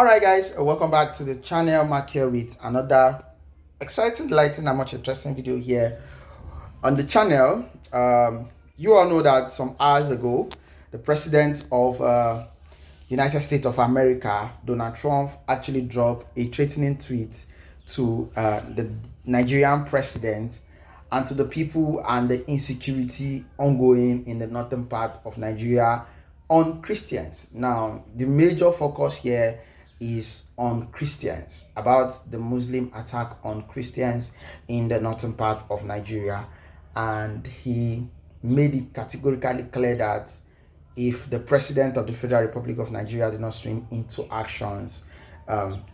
All right, guys, welcome back to the channel. Mark here with another exciting, lighting, and much interesting video here on the channel. You all know that some hours ago, the president of United States of America, Donald Trump, actually dropped a threatening tweet to the Nigerian president and to the people and the insecurity ongoing in the northern part of Nigeria on Christians. Now, the major focus here is on Christians, about the Muslim attack on Christians in the northern part of Nigeria. And he made it categorically clear that if the president of the Federal Republic of Nigeria did not swing into actions,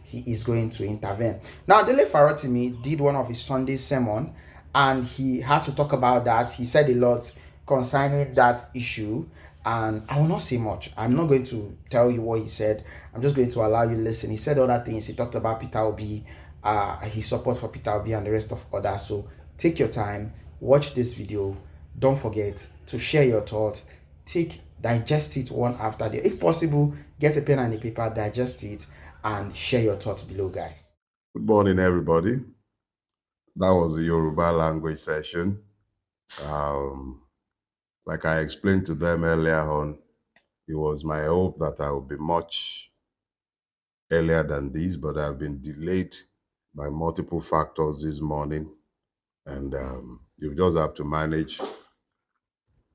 he is going to intervene. Now, Dele Farotimi did one of his Sunday sermon, and he had to talk about that. He said a lot concerning that issue, and I will not say much. I'm not going to tell you what he said. I'm just going to allow you to listen. He said other things. He talked about Peter Obi, his support for Peter Obi, and the rest of others. So take your time, watch this video. Don't forget to share your thoughts. Digest it one after the other. If possible, get a pen and a paper, digest it, and share your thoughts below, guys. Good morning, everybody. That was the Yoruba language session. Like I explained to them earlier on, it was my hope that I would be much earlier than this, but I've been delayed by multiple factors this morning. And you just have to manage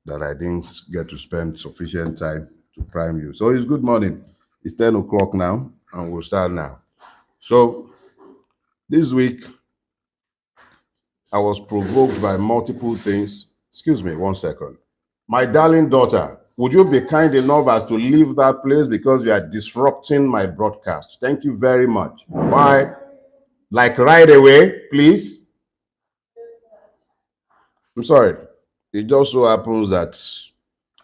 that I didn't get to spend sufficient time to prime you. So it's good morning. It's 10 o'clock now, and we'll start now. So this week, I was provoked by multiple things. Excuse me, 1 second. My darling daughter, would you be kind enough as to leave that place because you are disrupting my broadcast? Thank you very much. Bye. Like right away, please. I'm sorry. It just so happens that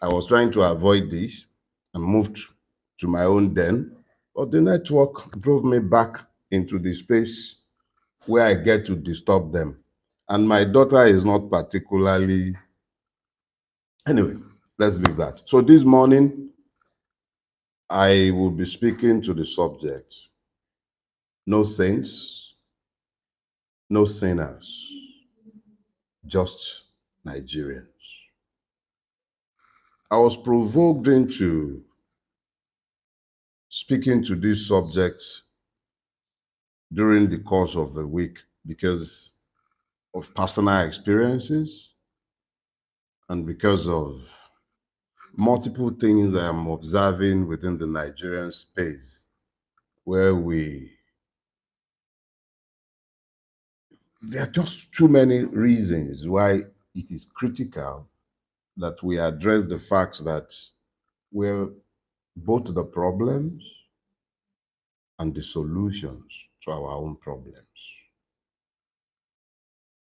I was trying to avoid this and moved to my own den, but the network drove me back into the space where I get to disturb them. And my daughter is not particularly... Anyway, let's leave that. So this morning, I will be speaking to the subject, no saints, no sinners, just Nigerians. I was provoked into speaking to this subject during the course of the week because of personal experiences and because of multiple things I am observing within the Nigerian space where there are just too many reasons why it is critical that we address the fact that we're both the problems and the solutions to our own problems.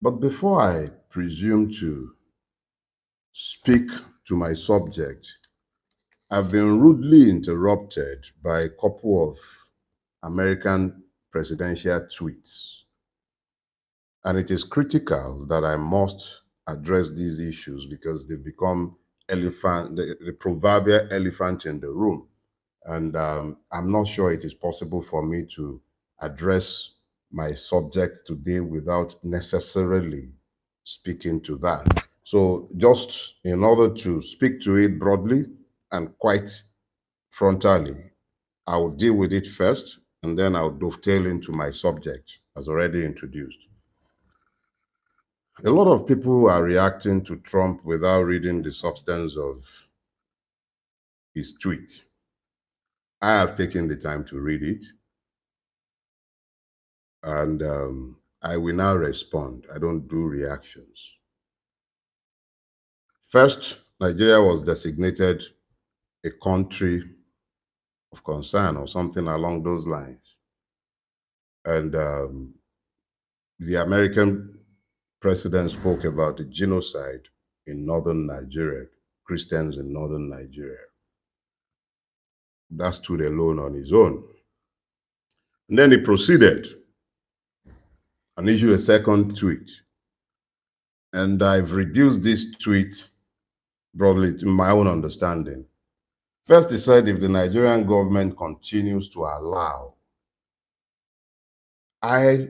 But before I presume to speak to my subject, I've been rudely interrupted by a couple of American presidential tweets. And it is critical that I must address these issues because they've become the proverbial elephant in the room. And I'm not sure it is possible for me to address my subject today without necessarily speaking to that. So just in order to speak to it broadly and quite frontally, I will deal with it first, and then I'll dovetail into my subject as already introduced. A lot of people are reacting to Trump without reading the substance of his tweet. I have taken the time to read it, and I will now respond. I don't do reactions. First, Nigeria was designated a country of concern or something along those lines. And the American president spoke about the genocide in northern Nigeria, Christians in northern Nigeria. That stood alone on his own. And then he proceeded and issued a second tweet. And I've reduced this tweet broadly to my own understanding First, he said if the Nigerian government continues to allow, I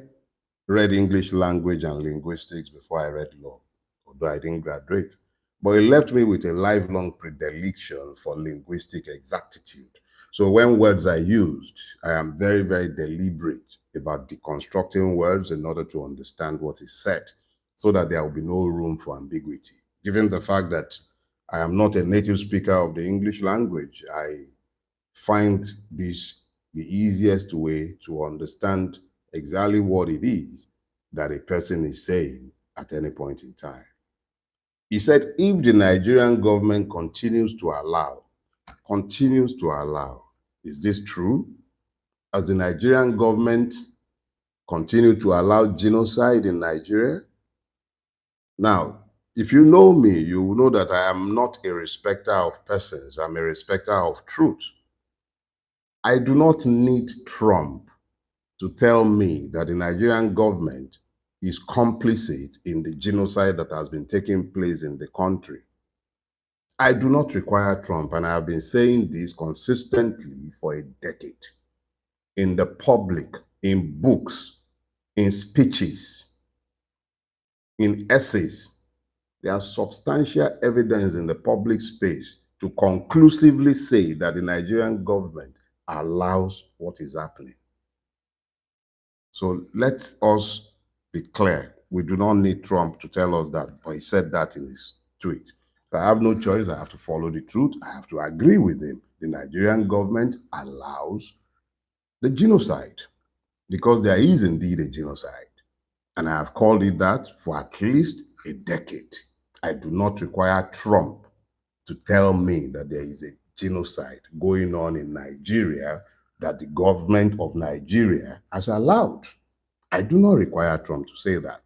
read English language and linguistics before I read law, although I didn't graduate. But it left me with a lifelong predilection for linguistic exactitude. So when words are used, I am very, very deliberate about deconstructing words in order to understand what is said, so that there will be no room for ambiguity. Given the fact that I am not a native speaker of the English language, I find this the easiest way to understand exactly what it is that a person is saying at any point in time. He said, if the Nigerian government continues to allow, is this true? Has the Nigerian government continued to allow genocide in Nigeria? Now, if you know me, you will know that I am not a respecter of persons. I'm a respecter of truth. I do not need Trump to tell me that the Nigerian government is complicit in the genocide that has been taking place in the country. I do not require Trump, and I have been saying this consistently for a decade, in the public, in books, in speeches, in essays. There are substantial evidence in the public space to conclusively say that the Nigerian government allows what is happening. So let us be clear. We do not need Trump to tell us that, but he said that in his tweet. So I have no choice. I have to follow the truth. I have to agree with him. The Nigerian government allows the genocide because there is indeed a genocide. And I have called it that for at least a decade. I do not require Trump to tell me that there is a genocide going on in Nigeria that the government of Nigeria has allowed. I do not require Trump to say that.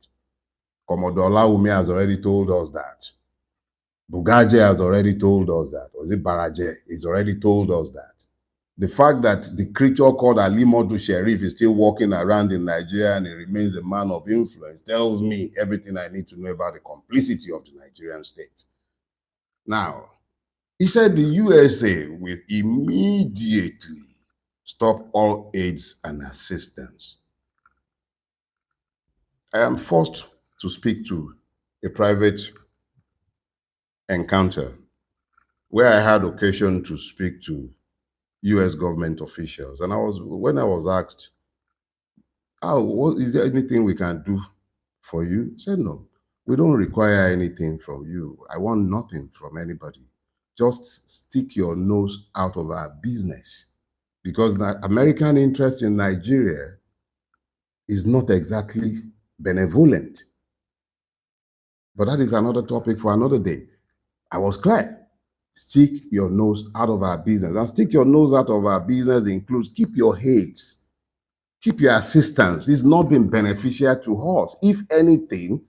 Commodore Laumi has already told us that. Bugaje has already told us that. Was it Baraje? He's already told us that. The fact that the creature called Ali Modu Sheriff is still walking around in Nigeria and he remains a man of influence tells me everything I need to know about the complicity of the Nigerian state. Now, he said the USA will immediately stop all aids and assistance. I am forced to speak to a private encounter where I had occasion to speak to US government officials. And when I was asked, is there anything we can do for you? I said, no, we don't require anything from you. I want nothing from anybody. Just stick your nose out of our business. Because the American interest in Nigeria is not exactly benevolent. But that is another topic for another day. I was clear. Stick your nose out of our business. And stick your nose out of our business includes keep your heads, keep your assistance. It's not been beneficial to us. If anything,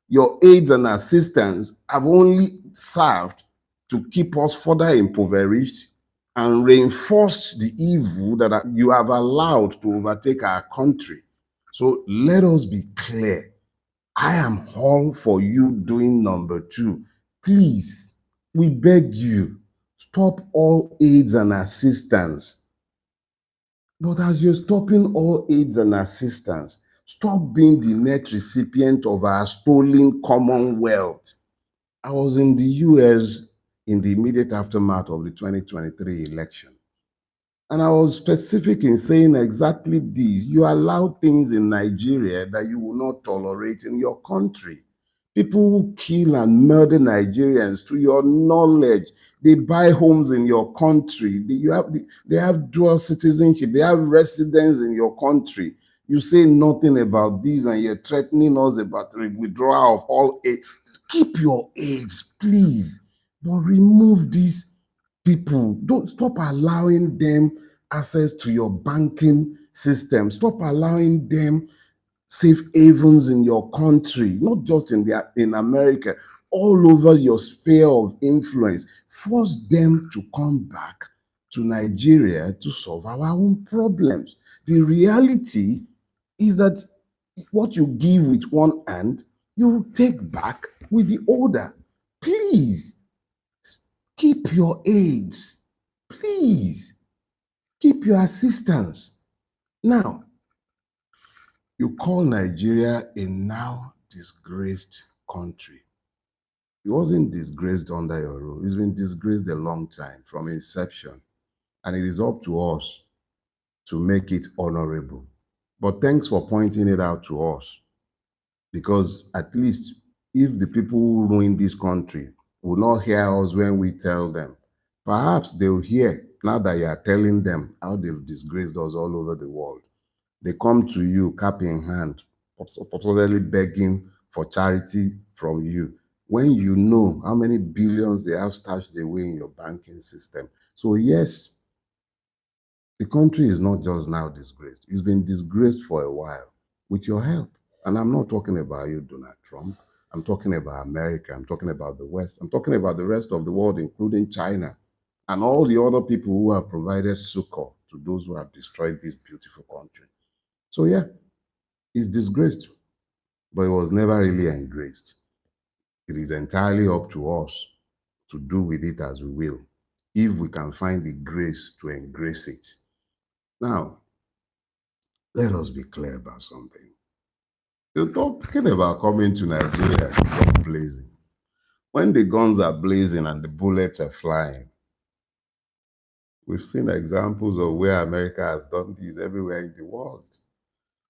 your aids and assistance have only served to keep us further impoverished and reinforced the evil that you have allowed to overtake our country. So let us be clear. I am all for you doing number two. Please, we beg you, stop all aids and assistance. But as you're stopping all aids and assistance, stop being the net recipient of our stolen commonwealth. I was in the US in the immediate aftermath of the 2023 election. And I was specific in saying exactly this. You allow things in Nigeria that you will not tolerate in your country. People who kill and murder Nigerians, to your knowledge, they buy homes in your country. They have dual citizenship. They have residence in your country. You say nothing about this and you're threatening us about the withdrawal of all aid. Keep your aids, please. But remove these people. Don't stop allowing them access to your banking system. Stop allowing them safe havens in your country, not just in America, all over your sphere of influence. Force them to come back to Nigeria to solve our own problems. The reality is that what you give with one hand, you take back with the other. Please keep your aids. Please keep your assistance. Now, you call Nigeria a now disgraced country. It wasn't disgraced under your rule. It's been disgraced a long time from inception. And it is up to us to make it honorable. But thanks for pointing it out to us. Because at least if the people who ruin this country will not hear us when we tell them, perhaps they'll hear now that you are telling them how they've disgraced us all over the world. They come to you, cap in hand, supposedly begging for charity from you, when you know how many billions they have stashed away in your banking system. So yes, the country is not just now disgraced. It's been disgraced for a while with your help. And I'm not talking about you, Donald Trump. I'm talking about America. I'm talking about the West. I'm talking about the rest of the world, including China and all the other people who have provided succor to those who have destroyed this beautiful country. So yeah, it's disgraced, but it was never really engraced. It is entirely up to us to do with it as we will, if we can find the grace to engrace it. Now, let us be clear about something. You're talking about coming to Nigeria, guns blazing. When the guns are blazing and the bullets are flying, we've seen examples of where America has done this everywhere in the world.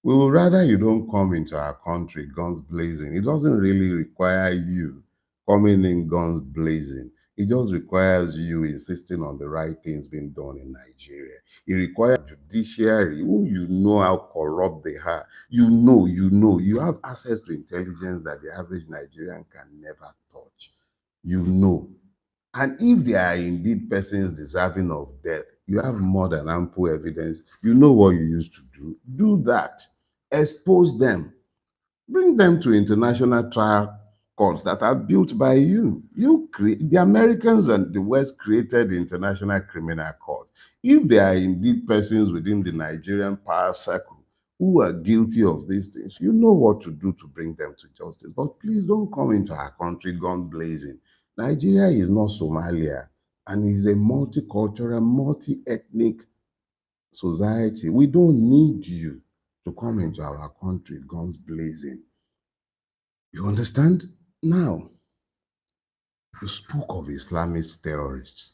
We would rather you don't come into our country guns blazing. It doesn't really require you coming in guns blazing. It just requires you insisting on the right things being done in Nigeria. It requires judiciary, who you know how corrupt they are. You have access to intelligence that the average Nigerian can never touch. You know. And if they are indeed persons deserving of death, you have more than ample evidence. You know what you used to do. Do that. Expose them. Bring them to international trial courts that are built by you. The Americans and the West created the International Criminal Court. If they are indeed persons within the Nigerian power circle who are guilty of these things, you know what to do to bring them to justice. But please don't come into our country gun blazing. Nigeria is not Somalia, and is a multicultural, multi-ethnic society. We don't need you to come into our country guns blazing. You understand? Now, you spoke of Islamist terrorists.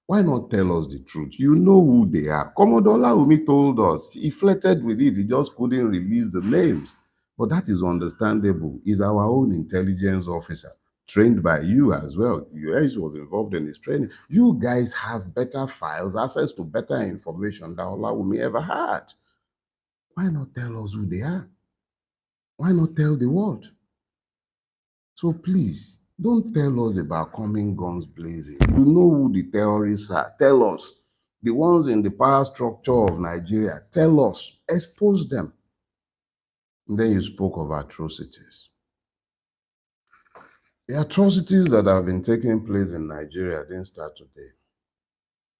Why not tell us the truth? You know who they are. Commodore Laumi told us. He flirted with it. He just couldn't release the names. But that is understandable. He's our own intelligence officer, trained by you as well. US was involved in his training. You guys have better files, access to better information than Olawumi ever had. Why not tell us who they are? Why not tell the world? So please, don't tell us about coming guns blazing. You know who the terrorists are. Tell us. The ones in the power structure of Nigeria, tell us. Expose them. And then you spoke of atrocities. The atrocities that have been taking place in Nigeria didn't start today. It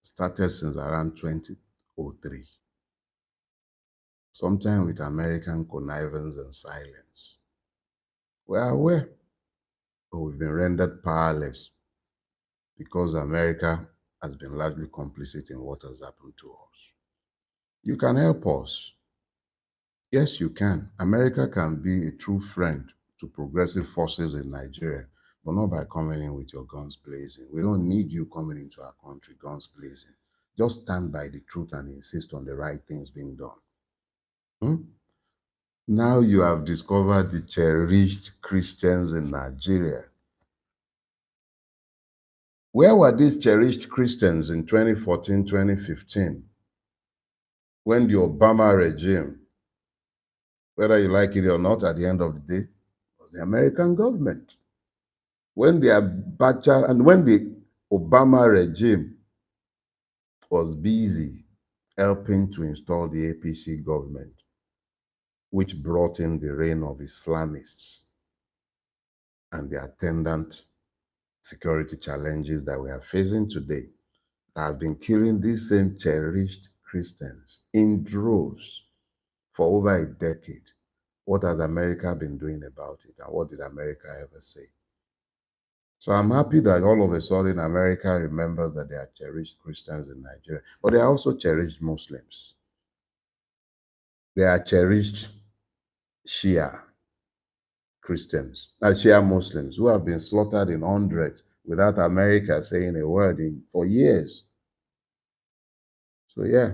started since around 2003. Sometime with American connivance and silence. We are aware, but we've been rendered powerless because America has been largely complicit in what has happened to us. You can help us. Yes, you can. America can be a true friend to progressive forces in Nigeria, but not by coming in with your guns blazing. We don't need you coming into our country guns blazing. Just stand by the truth and insist on the right things being done. Hmm? Now you have discovered the cherished Christians in Nigeria. Where were these cherished Christians in 2014, 2015? When the Obama regime, whether you like it or not, at the end of the day, was the American government. When the Abacha and when the Obama regime was busy helping to install the APC government, which brought in the reign of Islamists and the attendant security challenges that we are facing today, that have been killing these same cherished Christians in droves for over a decade. What has America been doing about it? And what did America ever say? So I'm happy that all of a sudden America remembers that there are cherished Christians in Nigeria, but there are also cherished Muslims. There are cherished Shia Christians, Shia Muslims who have been slaughtered in hundreds without America saying a word for years. So yeah,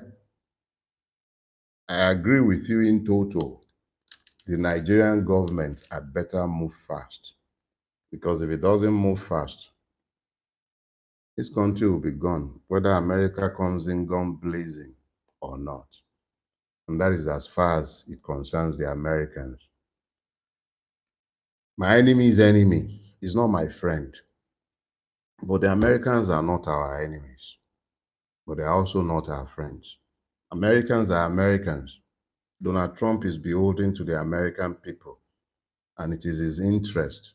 I agree with you in total. The Nigerian government had better move fast, because if it doesn't move fast, this country will be gone, whether America comes in gun blazing or not. And that is as far as it concerns the Americans. My enemy's enemy is not my friend. But the Americans are not our enemies. But they're also not our friends. Americans are Americans. Donald Trump is beholden to the American people. And it is his interest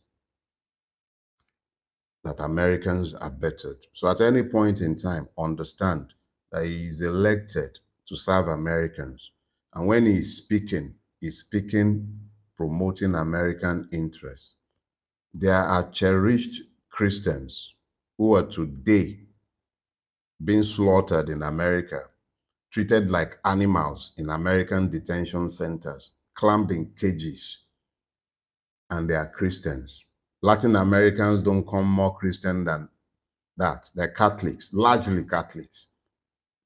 that Americans are bettered. So at any point in time, understand that he is elected to serve Americans. And when he's speaking promoting American interests. There are cherished Christians who are today being slaughtered in America, treated like animals in American detention centers, clamped in cages, and they are Christians. Latin Americans don't come more Christian than that. They're Catholics, largely Catholics.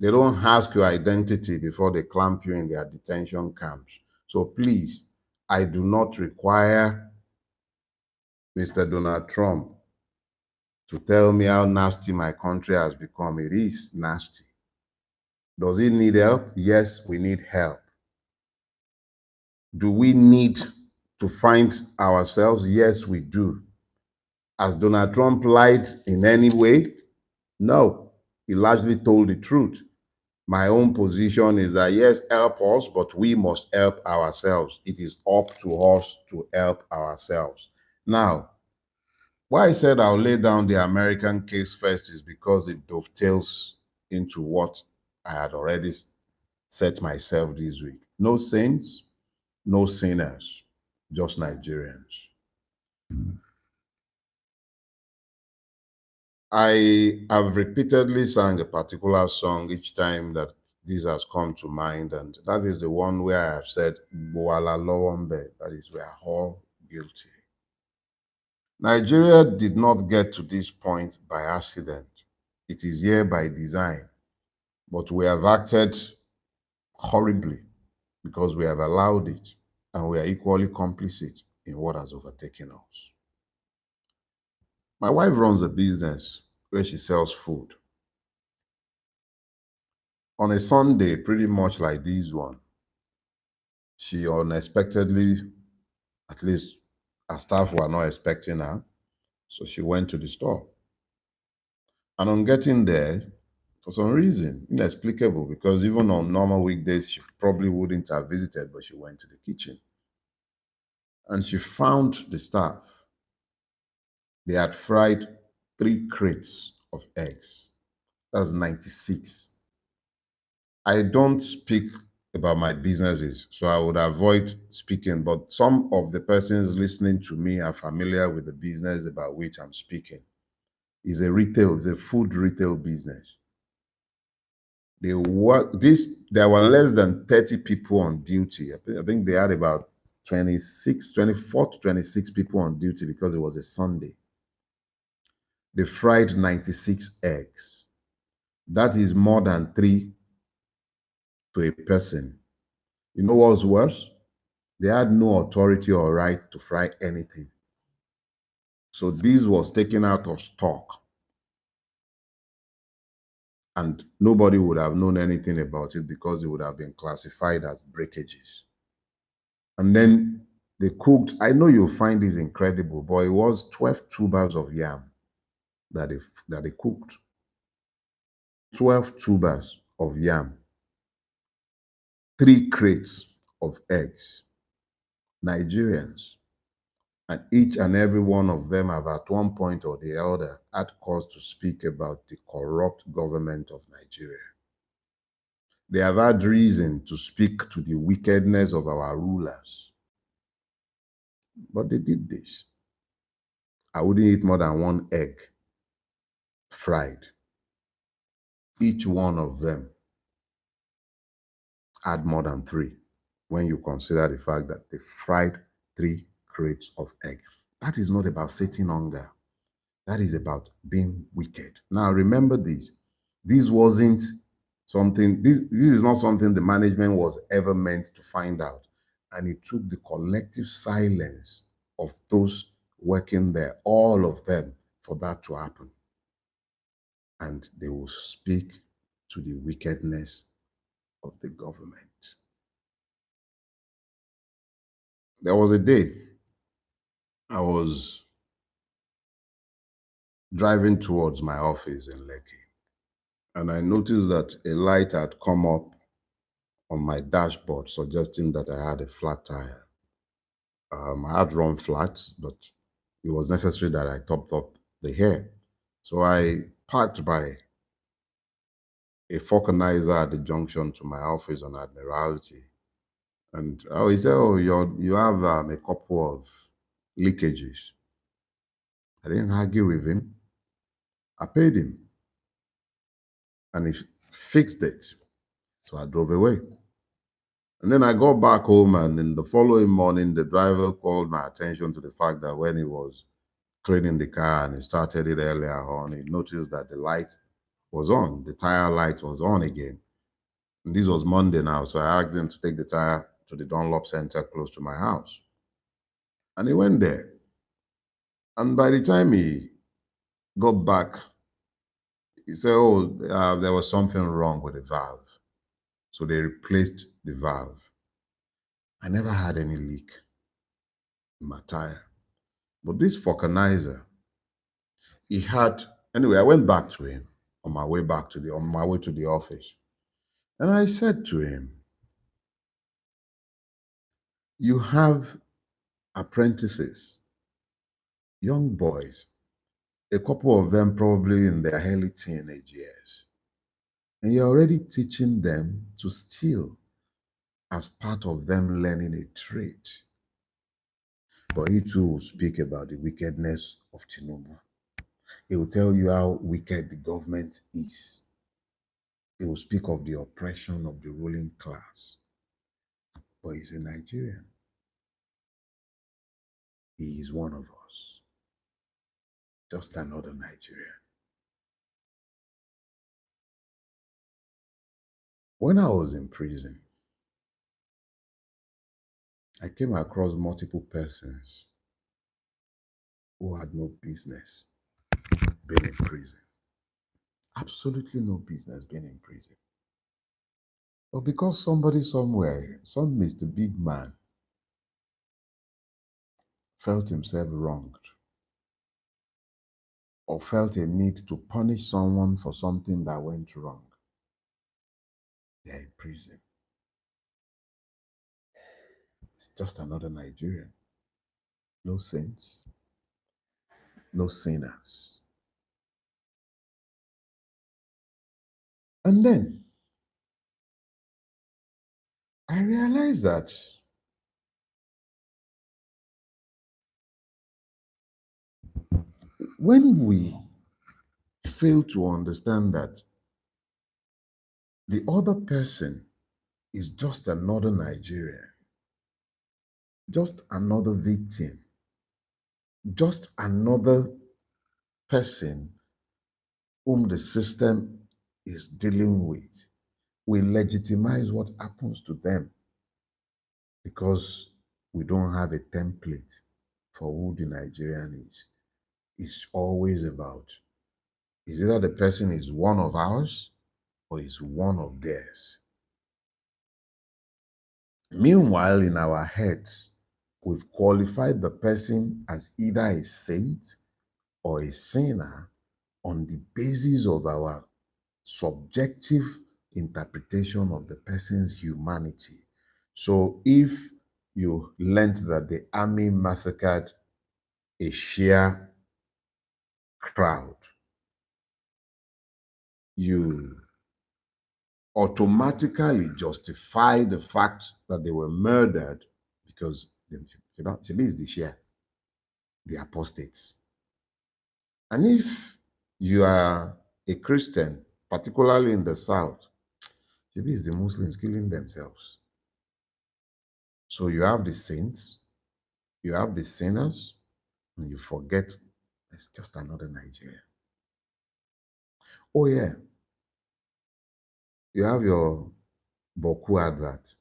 They don't ask your identity before they clamp you in their detention camps. So please, I do not require Mr. Donald Trump to tell me how nasty my country has become. It is nasty. Does it need help? Yes, we need help. Do we need to find ourselves? Yes, we do. Has Donald Trump lied in any way? No. He largely told the truth. My own position is that yes, help us, but we must help ourselves. It is up to us to help ourselves. Now, why I said I'll lay down the American case first is because it dovetails into what I had already set myself this week. No saints, no sinners, just Nigerians. I have repeatedly sang a particular song each time that this has come to mind, and that is the one where I have said, Boala Lowombe, that is, we are all guilty. Nigeria did not get to this point by accident. It is here by design, but we have acted horribly because we have allowed it, and we are equally complicit in what has overtaken us. My wife runs a business where she sells food. On a Sunday, pretty much like this one, she unexpectedly, at least her staff were not expecting her, so she went to the store. And on getting there, for some reason, inexplicable, because even on normal weekdays, she probably wouldn't have visited, but she went to the kitchen. And she found the staff. They had fried 3 crates of eggs. That's 96. I don't speak about my businesses, so I would avoid speaking, but some of the persons listening to me are familiar with the business about which I'm speaking. It's a food retail business. There were less than 30 people on duty. I think they had about 24 to 26 people on duty because it was a Sunday. They fried 96 eggs. That is more than 3 to a person. You know what's worse? They had no authority or right to fry anything. So this was taken out of stock. And nobody would have known anything about it because it would have been classified as breakages. And then they cooked. I know you'll find this incredible, but it was 12 tubers of yam that they cooked. 12 tubers of yam. 3 crates of eggs. Nigerians. And each and every one of them have at one point or the other had cause to speak about the corrupt government of Nigeria. They have had reason to speak to the wickedness of our rulers. But they did this. I wouldn't eat more than one egg fried. Each one of them had more than 3 when you consider the fact that they fried 3 crates of egg. That is not about sating hunger. That is about being wicked. Now remember this. This wasn't something, this is not something the management was ever meant to find out. And it took the collective silence of those working there, all of them, for that to happen. And they will speak to the wickedness of the government. There was a day I was driving towards my office in Lekki, and I noticed that a light had come up on my dashboard suggesting that I had a flat tire. I had run flat, but it was necessary that I topped up the hair. So I parked by a vulcanizer at the junction to my office on Admiralty. And he said, oh, you have a couple of leakages. I didn't argue with him. I paid him. And he fixed it. So I drove away. And then I got back home, and in the following morning, the driver called my attention to the fact that when he was cleaning the car and he started it earlier on, he noticed that the light was on. The tire light was on again. And this was Monday now, so I asked him to take the tire to the Dunlop Center close to my house. And he went there. And by the time he got back, he said, oh, there was something wrong with the valve. So they replaced the valve. I never had any leak in my tire. But this vulcanizer, he had, anyway, I went back to him on my way to the office. And I said to him, you have apprentices, young boys, a couple of them probably in their early teenage years, and you're already teaching them to steal as part of them learning a trade. But he too will speak about the wickedness of Tinubu. He will tell you how wicked the government is. He will speak of the oppression of the ruling class. But he's a Nigerian. He is one of us. Just another Nigerian. When I was in prison, I came across multiple persons who had no business being in prison. Absolutely no business being in prison. But because somebody somewhere, some Mr. Big Man, felt himself wronged or felt a need to punish someone for something that went wrong, they're in prison. It's just another Nigerian. No saints, no sinners. And then I realized that when we fail to understand that the other person is just another Nigerian, just another victim, just another person whom the system is dealing with, we legitimize what happens to them because we don't have a template for who the Nigerian is. It's always about, is either the person is one of ours or is one of theirs. Meanwhile, in our heads, we've qualified the person as either a saint or a sinner on the basis of our subjective interpretation of the person's humanity. So if you learned that the army massacred a Shia crowd, you automatically justify the fact that they were murdered because Shebi is the Shia, the apostates. And if you are a Christian, particularly in the South, maybe it's the Muslims killing themselves. So you have the saints, you have the sinners, and you forget it's just another Nigeria. Oh yeah, you have your Boku advert.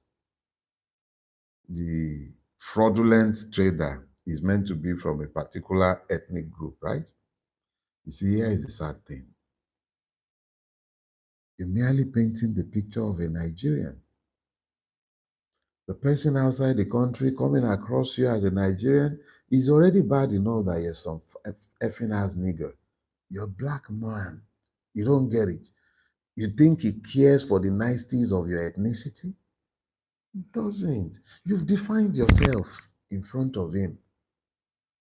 The fraudulent trader is meant to be from a particular ethnic group, right? You see, here is the sad thing. You're merely painting the picture of a Nigerian. The person outside the country coming across you as a Nigerian is already bad enough that you're some effing ass nigger. You're a black man. You don't get it. You think he cares for the niceties of your ethnicity? He doesn't. You've defined yourself in front of him.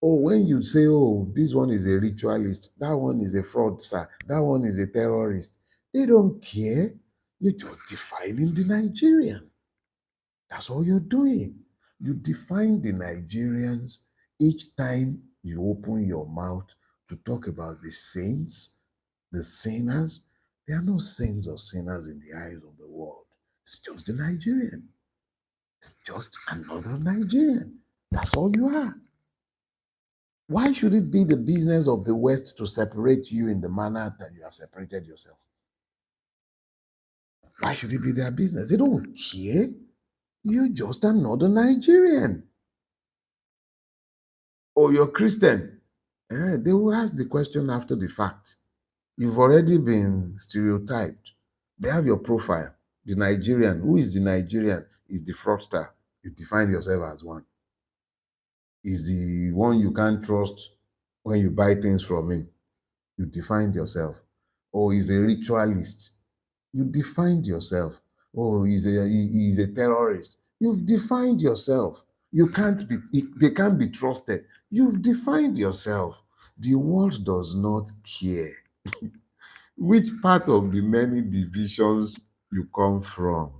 Oh, when you say, oh, this one is a ritualist, that one is a fraudster, that one is a terrorist, they don't care. You're just defining the Nigerian. That's all you're doing. You define the Nigerians each time you open your mouth to talk about the saints, the sinners. There are no saints or sinners in the eyes of the world. It's just the Nigerian. It's just another Nigerian. That's all you are. Why should it be the business of the West to separate you in the manner that you have separated yourself? Why should it be their business? They don't care. You're just another Nigerian. Oh, you're Christian. They will ask the question after the fact. You've already been stereotyped. They have your profile. The Nigerian. Who is the Nigerian? Is the fraudster. You define yourself as one. Is the one you can't trust when you buy things from him. You defined yourself. Oh, he's a ritualist. You defined yourself. Oh, he's a terrorist. You've defined yourself. You can't be, they can't be trusted. You've defined yourself. The world does not care which part of the many divisions you come from.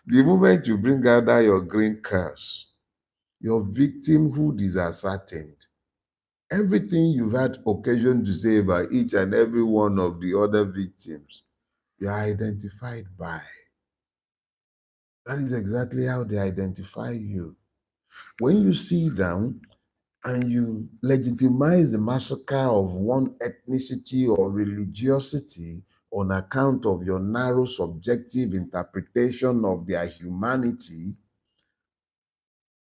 The moment you bring out that your green curse, your victimhood is ascertained. Everything you've had occasion to say about each and every one of the other victims, you are identified by. That is exactly how they identify you. When you sit down and you legitimize the massacre of one ethnicity or religiosity on account of your narrow subjective interpretation of their humanity,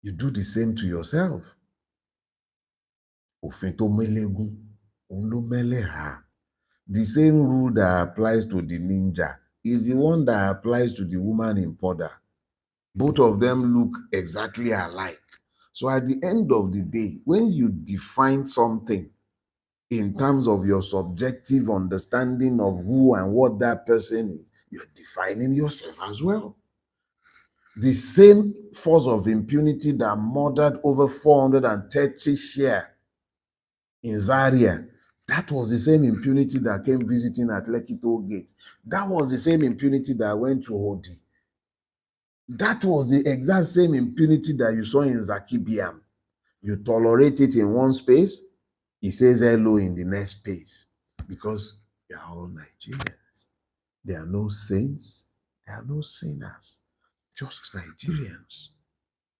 you do the same to yourself. Òfin tó mélégún, òun ló mẹ́lẹ́hà. The same rule that applies to the ninja is the one that applies to the woman in powder. Both of them look exactly alike. So at the end of the day, when you define something in terms of your subjective understanding of who and what that person is, you're defining yourself as well. The same force of impunity that murdered over 430 share in Zaria, that was the same impunity that came visiting at Lekki Toll Gate. That was the same impunity that went to Otti. That was the exact same impunity that you saw in Zakibiam. You tolerate it in one space, he says hello in the next space, because they are all Nigerians. There are no saints, there are no sinners, just Nigerians.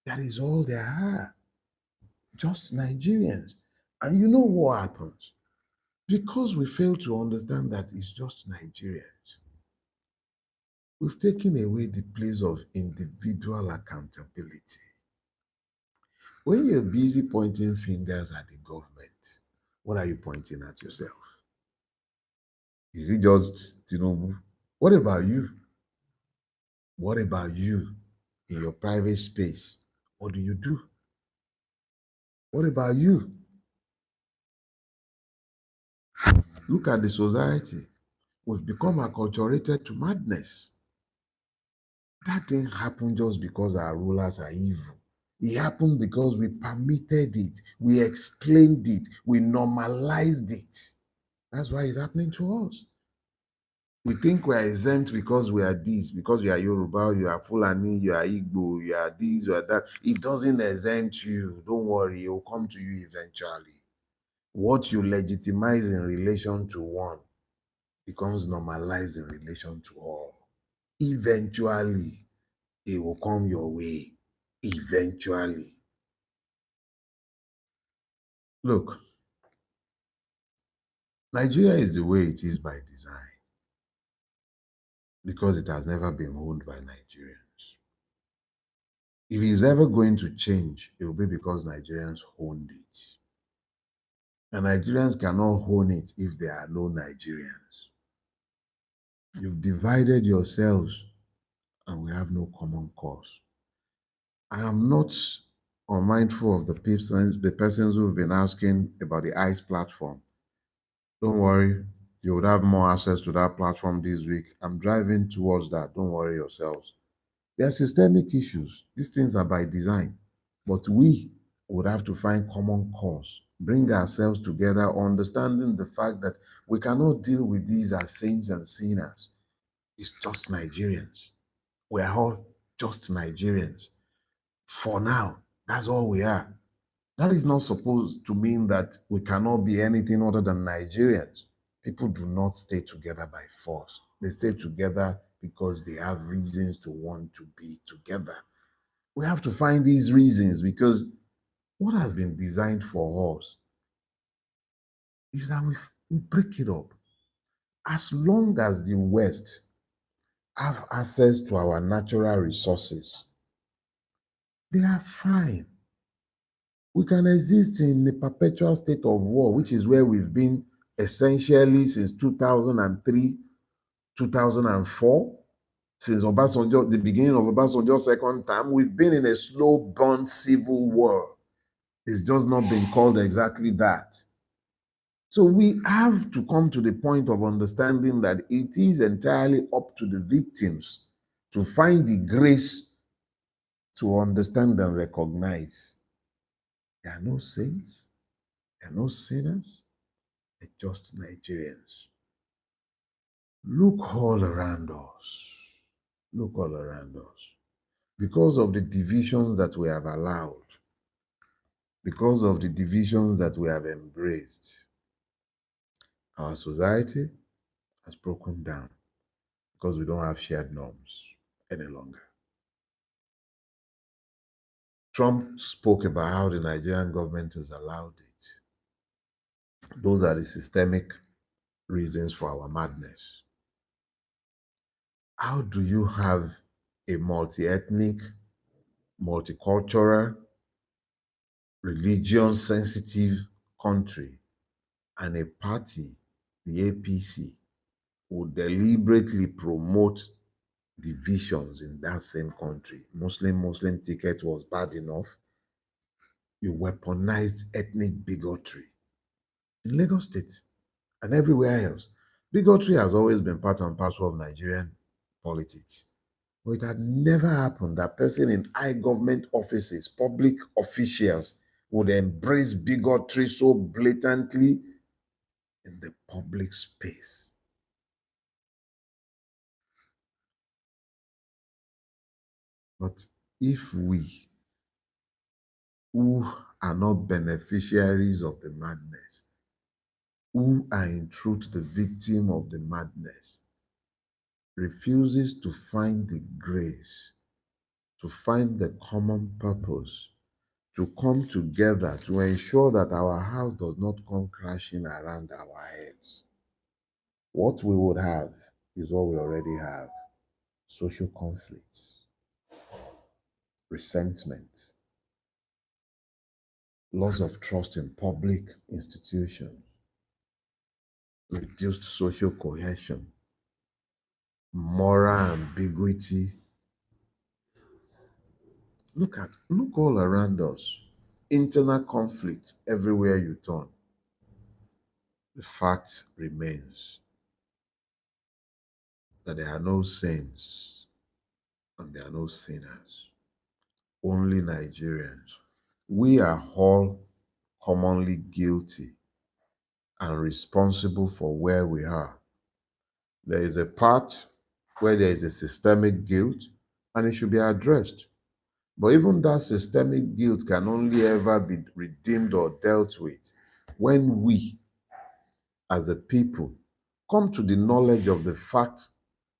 That is all there are, just Nigerians. And you know what happens? Because we fail to understand that it's just Nigerians, we've taken away the place of individual accountability. When you're busy pointing fingers at the government, what are you pointing at yourself? Is it just Tinubu? What about you? What about you in your private space? What do you do? What about you? Look at the society. We've become acculturated to madness. That didn't happen just because our rulers are evil. It happened because we permitted it, we explained it, we normalized it. That's why it's happening to us. We think we are exempt because we are this, because you are Yoruba, you are Fulani, you are Igbo, you are this, you are that. It doesn't exempt you. Don't worry, it will come to you eventually. What you legitimize in relation to one becomes normalized in relation to all. Eventually, it will come your way. Eventually. Look, Nigeria is the way it is by design because it has never been owned by Nigerians. If it's ever going to change, it will be because Nigerians owned it. And Nigerians cannot own it if there are no Nigerians. You've divided yourselves and we have no common cause. I am not unmindful of the persons who've been asking about the ICE platform. Don't worry, you would have more access to that platform this week. I'm driving towards that. Don't worry yourselves. There are systemic issues. These things are by design. But we would have to find common cause, bring ourselves together, understanding the fact that we cannot deal with these as saints and sinners. It's just Nigerians. We're all just Nigerians. For now, that's all we are. That is not supposed to mean that we cannot be anything other than Nigerians. People do not stay together by force. They stay together because they have reasons to want to be together. We have to find these reasons because what has been designed for us is that we break it up. As long as the West have access to our natural resources, they are fine. We can exist in a perpetual state of war, which is where we've been essentially since 2003, 2004, since Obasanjo, the beginning of Obasanjo's second term. We've been in a slow burn civil war. It's just not been called exactly that. So we have to come to the point of understanding that it is entirely up to the victims to find the grace to understand and recognize there are no saints, there are no sinners, they're just Nigerians. Look all around us. Look all around us. Because of the divisions that we have allowed, because of the divisions that we have embraced, our society has broken down because we don't have shared norms any longer. Trump spoke about how the Nigerian government has allowed it. Those are the systemic reasons for our madness. How do you have a multi-ethnic, multicultural, religion-sensitive country and a party, the APC, will deliberately promote divisions in that same country? Muslim ticket was bad enough. You weaponized ethnic bigotry in Lagos State and everywhere else. Bigotry has always been part and parcel of Nigerian politics. But it had never happened that person in high government offices, public officials, would embrace bigotry so blatantly in the public space. But if we, who are not beneficiaries of the madness, who are in truth the victim of the madness, refuses to find the grace, to find the common purpose, to come together to ensure that our house does not come crashing around our heads, what we would have is what we already have: social conflicts, resentment, loss of trust in public institutions, reduced social cohesion, moral ambiguity. Look all around us. Internal conflict everywhere you turn. The fact remains that there are no saints and there are no sinners. Only Nigerians. We are all commonly guilty and responsible for where we are. There is a part where there is a systemic guilt and it should be addressed. But even that systemic guilt can only ever be redeemed or dealt with when we, as a people, come to the knowledge of the fact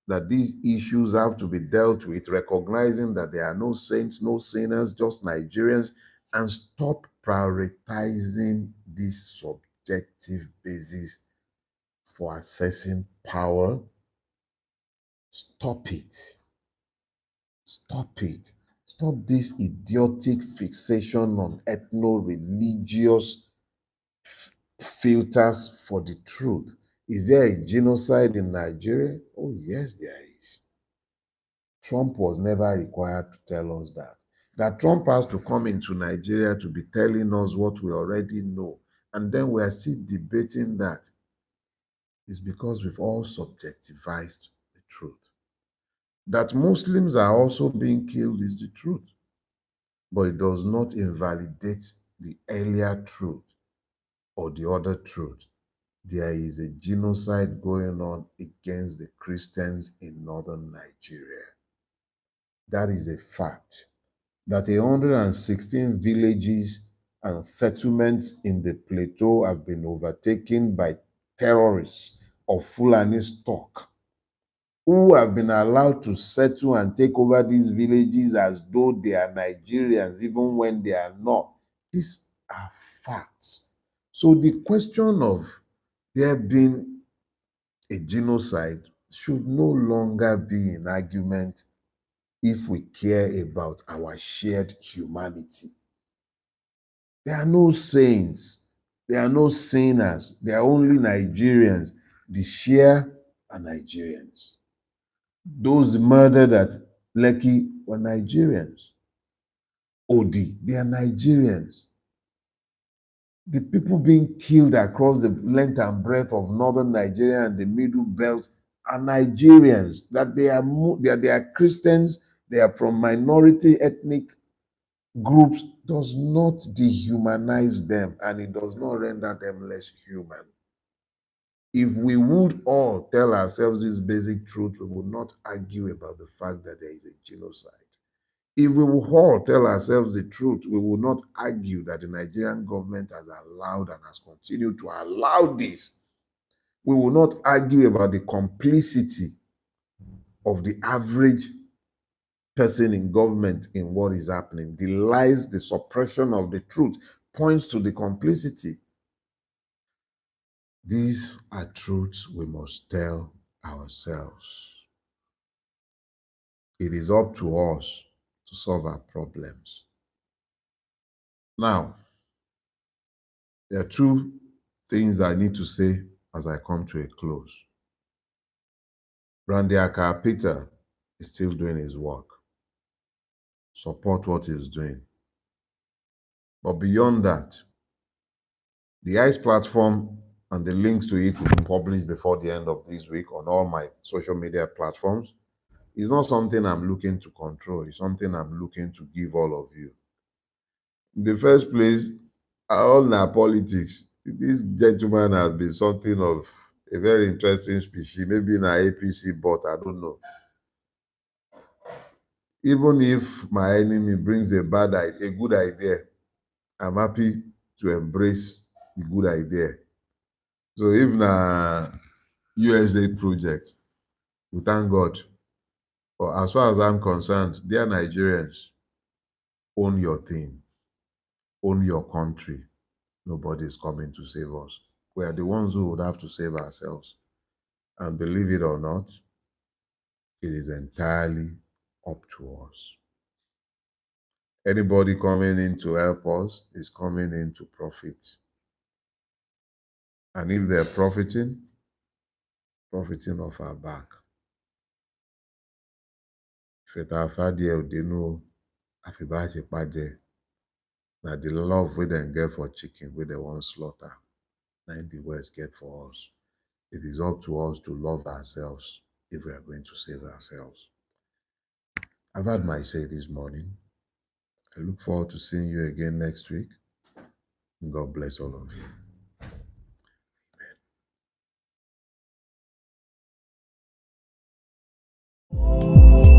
that these issues have to be dealt with, recognizing that there are no saints, no sinners, just Nigerians, and stop prioritizing this subjective basis for assessing power. Stop it. Stop it. Stop this idiotic fixation on ethno-religious filters for the truth. Is there a genocide in Nigeria? Oh, yes, there is. Trump was never required to tell us that. That Trump has to come into Nigeria to be telling us what we already know. And then we are still debating that. It's because we've all subjectivized the truth. That Muslims are also being killed is the truth. But it does not invalidate the earlier truth or the other truth. There is a genocide going on against the Christians in northern Nigeria. That is a fact. That 116 villages and settlements in the plateau have been overtaken by terrorists of Fulani stock, who have been allowed to settle and take over these villages as though they are Nigerians, even when they are not. These are facts. So the question of there being a genocide should no longer be an argument if we care about our shared humanity. There are no saints, there are no sinners, there are only Nigerians. The share are Nigerians. Those murdered at Lekki were Nigerians. Otti, they are Nigerians. The people being killed across the length and breadth of northern Nigeria and the middle belt are Nigerians. That they are Christians, they are from minority ethnic groups does not dehumanize them, and it does not render them less human. If we would all tell ourselves this basic truth, we would not argue about the fact that there is a genocide. If we will all tell ourselves the truth, we will not argue that the Nigerian government has allowed and has continued to allow this. We will not argue about the complicity of the average person in government in what is happening. The lies, the suppression of the truth points to the complicity. These are truths we must tell ourselves. It is up to us to solve our problems. Now, there are two things I need to say as I come to a close. Randy Peter is still doing his work. Support what he's doing. But beyond that, the ICE platform and the links to it will be published before the end of this week on all my social media platforms. It's not something I'm looking to control. It's something I'm looking to give all of you. In the first place, all our politics, this gentleman has been something of a very interesting species, maybe in our APC, but I don't know. Even if my enemy brings a good idea, I'm happy to embrace the good idea. So if na USA project, we thank God. But as far as I'm concerned, dear Nigerians, own your thing, own your country. Nobody is coming to save us. We are the ones who would have to save ourselves. And believe it or not, it is entirely up to us. Anybody coming in to help us is coming in to profit. And if they're profiting off our back. Now the love we then get for chicken, we then want slaughter. Now the West get for us. It is up to us to love ourselves if we are going to save ourselves. I've had my say this morning. I look forward to seeing you again next week. God bless all of you. Amen.